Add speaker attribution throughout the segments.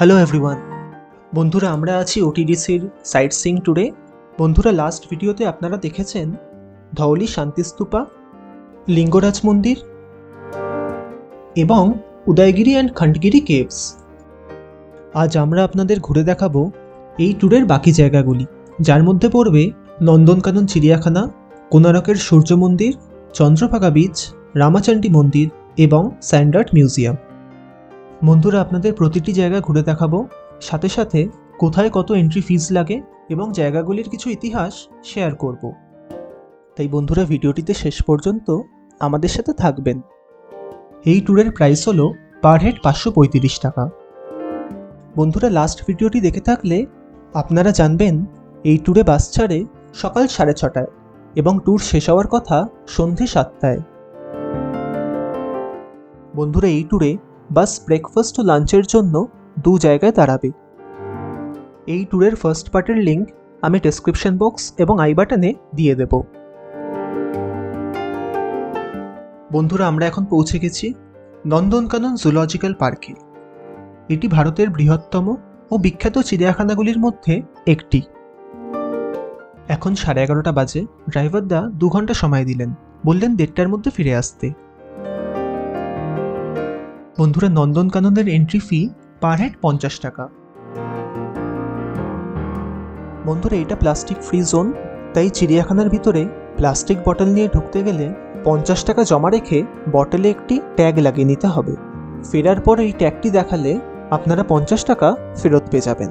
Speaker 1: Hello everyone. বন্ধুরা, আমরা আছি ওটিডিসির সাইট সিইং ট্যুরে। বন্ধুরা, লাস্ট ভিডিওতে আপনারা দেখেছেন ধওলি শান্তিস্তূপা, লিঙ্গরাজ মন্দির এবং উদয়গিরি অ্যান্ড খণ্ডগিরি কেভস। আজ আমরা আপনাদের ঘুরে দেখাবো এই ট্যুরের বাকি জায়গাগুলি, যার মধ্যে পড়বে নন্দনকানন চিড়িয়াখানা, কোনারকের সূর্য মন্দির, চন্দ্রভাগা বিচ, রামাচণ্ডী মন্দির এবং স্যান্ড আর্ট মিউজিয়াম। বন্ধুরা, আপনাদের প্রতিটি জায়গা ঘুরে দেখাবো, সাথে সাথে কোথায় কত এন্ট্রি ফিজ লাগে এবং জায়গাগুলির কিছু ইতিহাস শেয়ার করব। তাই বন্ধুরা, ভিডিওটিতে শেষ পর্যন্ত আমাদের সাথে থাকবেন। এই ট্যুরের প্রাইস হলো পার হেড 535 টাকা। বন্ধুরা, লাস্ট ভিডিওটি দেখে থাকলে আপনারা জানবেন এই ট্যুরে বাস ছাড়ে সকাল 6:30টায় এবং ট্যুর শেষ হওয়ার কথা সন্ধে 7টায়। বন্ধুরা, এই ট্যুরে বাস ব্রেকফাস্ট ও লাঞ্চের জন্য 2 জায়গায় দাঁড়াবে। এই ট্যুরের ফার্স্ট পার্টের লিঙ্ক আমি ডেসক্রিপশন বক্স এবং আই বাটনে দিয়ে দেব। বন্ধুরা, আমরা এখন পৌঁছে গেছি নন্দনকানন জুলজিক্যাল পার্কে। এটি ভারতের বৃহত্তম ও বিখ্যাত চিড়িয়াখানাগুলির মধ্যে একটি। এখন 11:30 বাজে। ড্রাইভারদা 2 ঘন্টা সময় দিলেন, বললেন 1:30টার মধ্যে ফিরে আসতে। বন্ধুরা, নন্দনকাননের এন্ট্রি ফি পার হেড 50 টাকা। বন্ধুরা, এটা প্লাস্টিক ফ্রি জোন, তাই চিড়িয়াখানার ভিতরে প্লাস্টিক বটল নিয়ে ঢুকতে গেলে 50 টাকা জমা রেখে বটলে একটি ট্যাগ লাগিয়ে নিতে হবে। ফেরার পর এই ট্যাগটি দেখালে আপনারা 50 টাকা ফেরত পেয়ে যাবেন।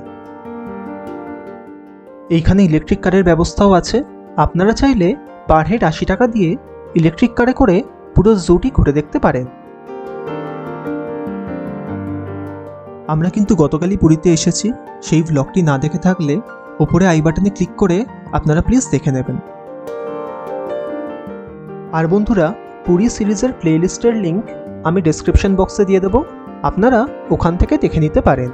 Speaker 1: এইখানে ইলেকট্রিক কারের ব্যবস্থাও আছে। আপনারা চাইলে পার হেড 80 টাকা দিয়ে ইলেকট্রিক কারে করে পুরো জুটি ঘুরে দেখতে পারেন। আমরা কিন্তু গতকালই পুরীতে এসেছি, সেই ব্লগটি না দেখে থাকলে ওপরে আই বাটনে ক্লিক করে আপনারা প্লিজ দেখে নেবেন। আর বন্ধুরা, পুরী সিরিজের প্লেলিস্টের লিঙ্ক আমি ডেসক্রিপশন বক্সে দিয়ে দেব, আপনারা ওখান থেকে দেখে নিতে পারেন।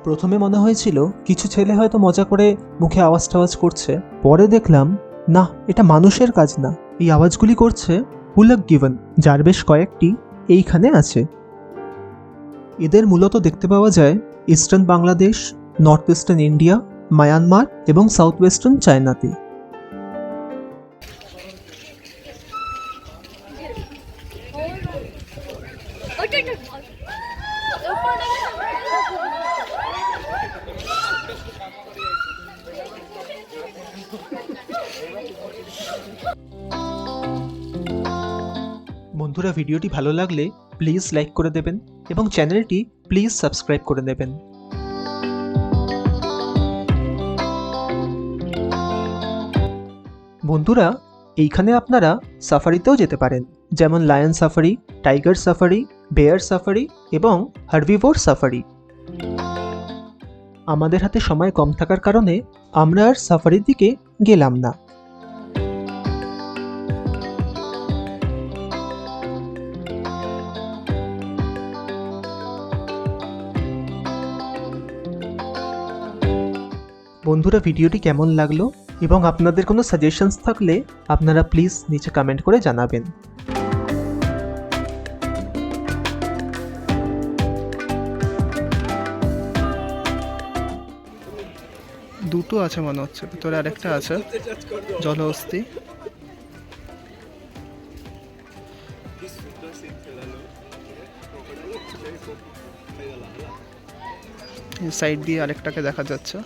Speaker 1: প্রথমে মনে হয়েছিল কিছু ছেলে হয়তো মজা করে মুখে আওয়াজ টাওয়াজ করছে, পরে দেখলাম না, এটা মানুষের কাজ না। এই আওয়াজগুলি করছে হুলক গিভন, যার বেশ কয়েকটি এইখানে আছে। এদের মূলত দেখতে পাওয়া যায় eastern Bangladesh, north eastern India, Myanmar এবং সাউথ ওয়েস্টার্ন চায়নাতে। বন্ধুরা, ভিডিওটি ভালো লাগলে প্লিজ লাইক করে দেবেন এবং চ্যানেলটি প্লিজ সাবস্ক্রাইব করে নেবেন। বন্ধুরা, এইখানে আপনারা সাফারিতেও যেতে পারেন, যেমন lion safari, tiger safari, bear safari এবং হার্বিভোর সাফারি। আমাদের হাতে সময় কম থাকার কারণে আমরা আর সাফারির দিকে গেলাম না। বন্ধুরা, ভিডিওটি কেমন লাগলো এবং আপনাদের কোনো সাজেশনস থাকলে আপনারা প্লিজ নিচে কমেন্ট করে জানাবেন।
Speaker 2: দুটো আছে মনে হচ্ছে, ভিতরে আরেকটা আছে জলহস্তি। সাইড দিয়ে আরেকটাকে দেখা যাচ্ছে।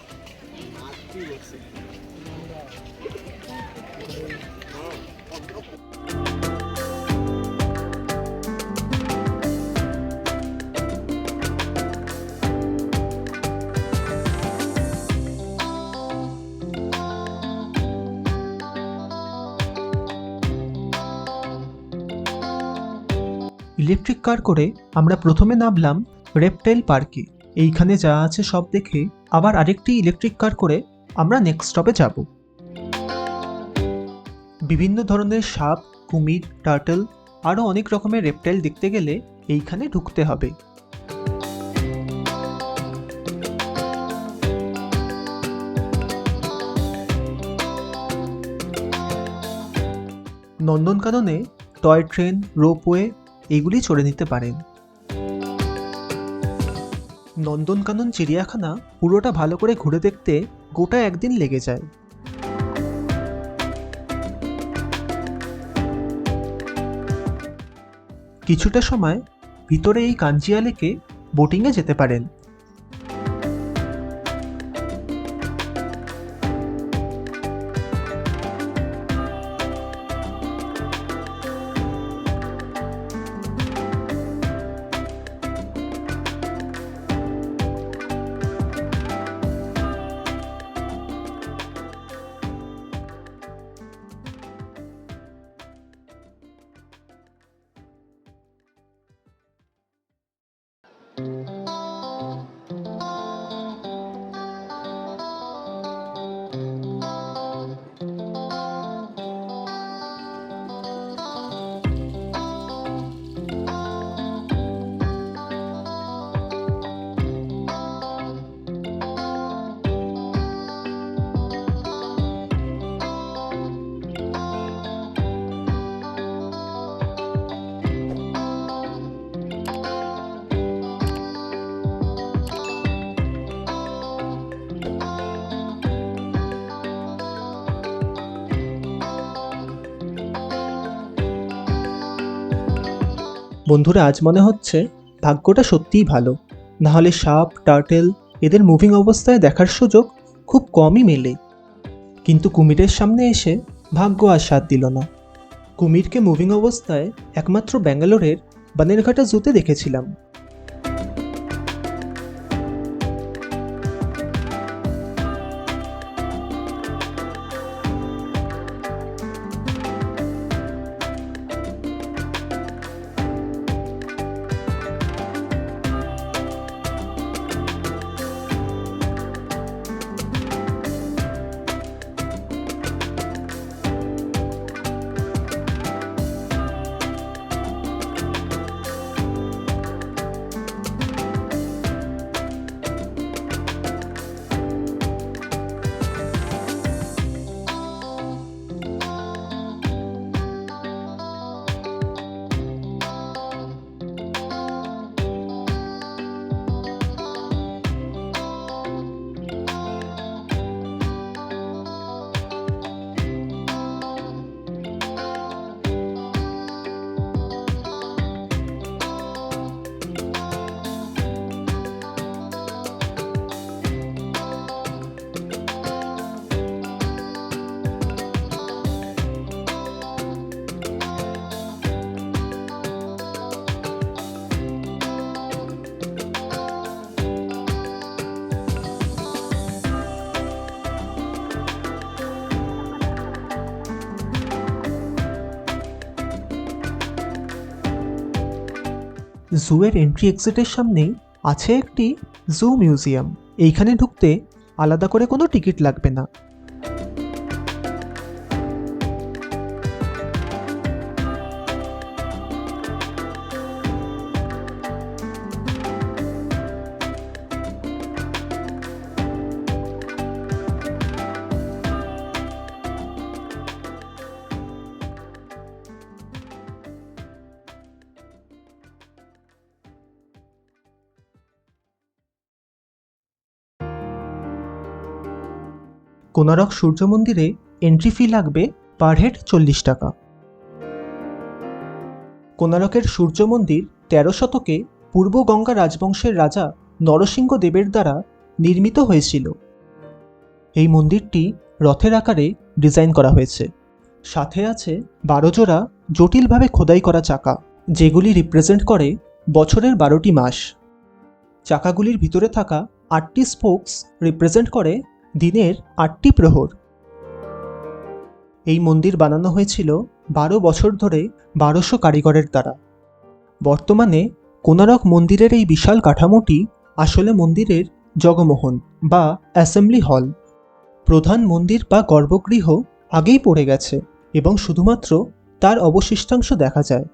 Speaker 1: ইলেকট্রিক কার করে আমরা প্রথমে নামলাম রেপটাইল পার্কে। এইখানে যা আছে সব দেখে আবার আরেকটি ইলেকট্রিক কার করে আমরা নেক্সট স্টপে যাব। বিভিন্ন ধরনের সাপ, কুমির, টার্টল আরও অনেক রকমের রেপটাইল দেখতে গেলে এইখানে ঢুকতে হবে। নন্দনকাননে টয় ট্রেন, রোপওয়ে এগুলি চড়ে নিতে পারেন। নন্দনকানন চিড়িয়াখানা পুরোটা ভালো করে ঘুরে দেখতে গোটা একদিন লেগে যায়। কিছুটা সময় ভিতরে এই কাঞ্জিয়া লেকে বোটিংয়ে যেতে পারেন। বন্ধুরা, আজ মনে হচ্ছে ভাগ্যটা সত্যিই ভালো, নাহলে সাপ, টার্টেল এদের মুভিং অবস্থায় দেখার সুযোগ খুব কমই মেলে। কিন্তু কুমিরের সামনে এসে ভাগ্য আর সাথ দিল না। কুমিরকে মুভিং অবস্থায় একমাত্র ব্যাঙ্গালোরের বানেরঘাটা জুতে দেখেছিলাম। জুয়ের এন্ট্রি এক্সিটের সামনেই আছে একটি জু মিউজিয়াম। এইখানে ঢুকতে আলাদা করে কোনো টিকিট লাগবে না। কোনারক সূর্য মন্দিরে এন্ট্রি ফি লাগবে পার হেড 40 টাকা। কোনারকের সূর্য মন্দির 13 শতকে পূর্ব গঙ্গা রাজবংশের রাজা নরসিংহ দেবের দ্বারা নির্মিত হয়েছিল। এই মন্দিরটি রথের আকারে ডিজাইন করা হয়েছে। সাথে আছে 12 জোড়া জটিলভাবে খোদাই করা চাকা, যেগুলি রিপ্রেজেন্ট করে বছরের 12টি মাস। চাকাগুলির ভিতরে থাকা 8টি স্পোকস রিপ্রেজেন্ট করে দিনের 8টি প্রহর। এই মন্দির বানানো হয়েছিল 12 বছর ধরে 1200 কারিগরের দ্বারা। বর্তমানে কোণারক মন্দিরের এই বিশাল কাঠামোটি আসলে মন্দিরের জগমোহন বা অ্যাসেম্বলি হল। প্রধান মন্দির বা গর্ভগৃহ আগেই পড়ে গেছে এবং শুধুমাত্র তার অবশিষ্টাংশ দেখা যায়।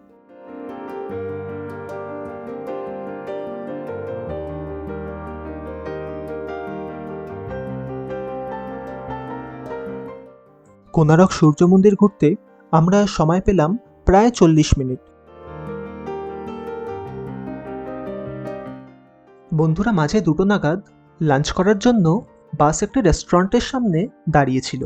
Speaker 1: কোণারক সূর্য মন্দির ঘুরতে আমরা সময় পেলাম প্রায় 40 মিনিট। বন্ধুরা মাঝে 2টো নাগাদ লাঞ্চ করার জন্য বাস একটা রেস্টুরেন্টের সামনে দাঁড়িয়েছিল।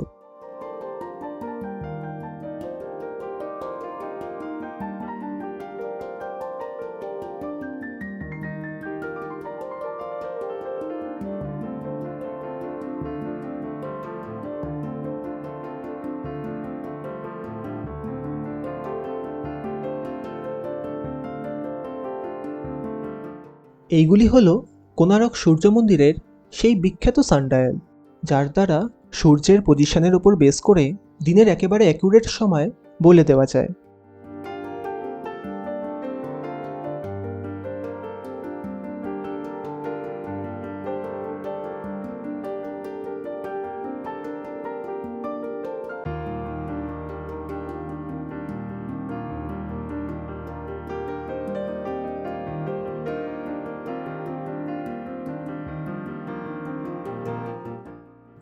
Speaker 1: এইগুলি হলো কোণারক সূর্য মন্দিরের সেই বিখ্যাত সানডায়াল, যার দ্বারা সূর্যের পজিশনের উপর বেস করে দিনের একেবারে অ্যাকুরেট সময় বলে দেওয়া যায়।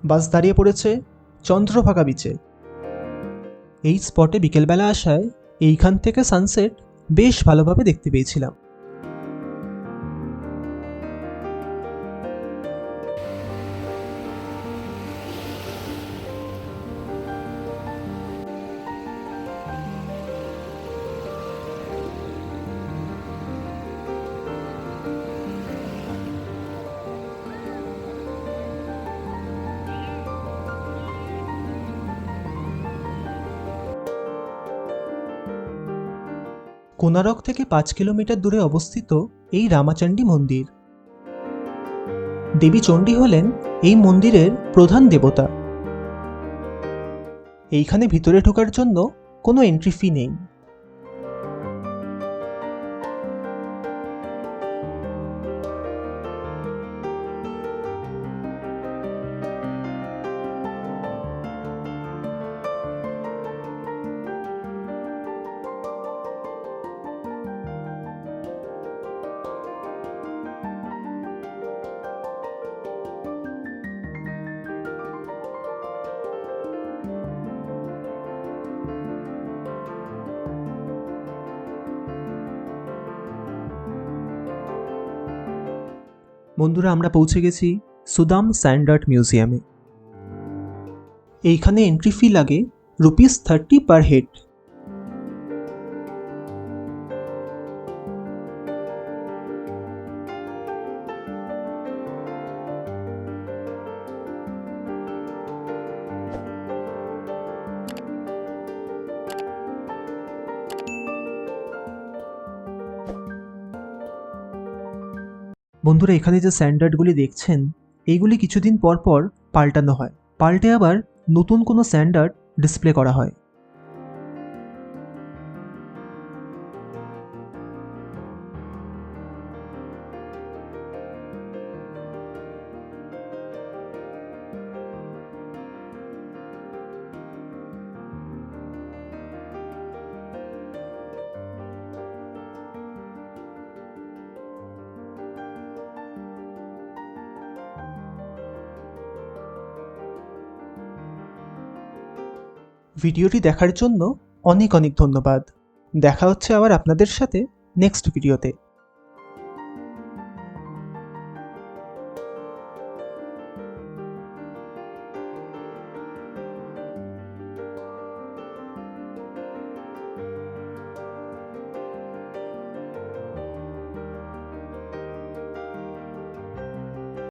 Speaker 1: বাস দাঁড়িয়ে পড়েছে চন্দ্রভাগা বিচে। এই স্পটে বিকেলবেলা আসায় এইখান থেকে সানসেট বেশ ভালোভাবে দেখতে পেয়েছিলাম। কোণারক থেকে 5 কিলোমিটার দূরে অবস্থিত এই রামাচণ্ডী মন্দির। দেবী চণ্ডী হলেন এই মন্দিরের প্রধান দেবতা। এইখানে ভিতরে ঢোকার জন্য কোনো এন্ট্রি ফি নেই। বন্ধুরা আমরা পৌঁছে গেছি সুদাম স্যান্ড আর্ট মিউজিয়ামে। এইখানে এন্ট্রি ফি লাগে ₹30 পার হেড। বন্ধুরা এখানে যে স্যান্ডার্ডগুলি দেখছেন এইগুলি কিছুদিন পর পর পাল্টানো হয়, পাল্টে আবার নতুন কোনো স্যান্ডার্ড ডিসপ্লে করা হয়। ভিডিওটি দেখার জন্য অনেক অনেক ধন্যবাদ। দেখা হচ্ছে আবার আপনাদের সাথে নেক্সট ভিডিওতে।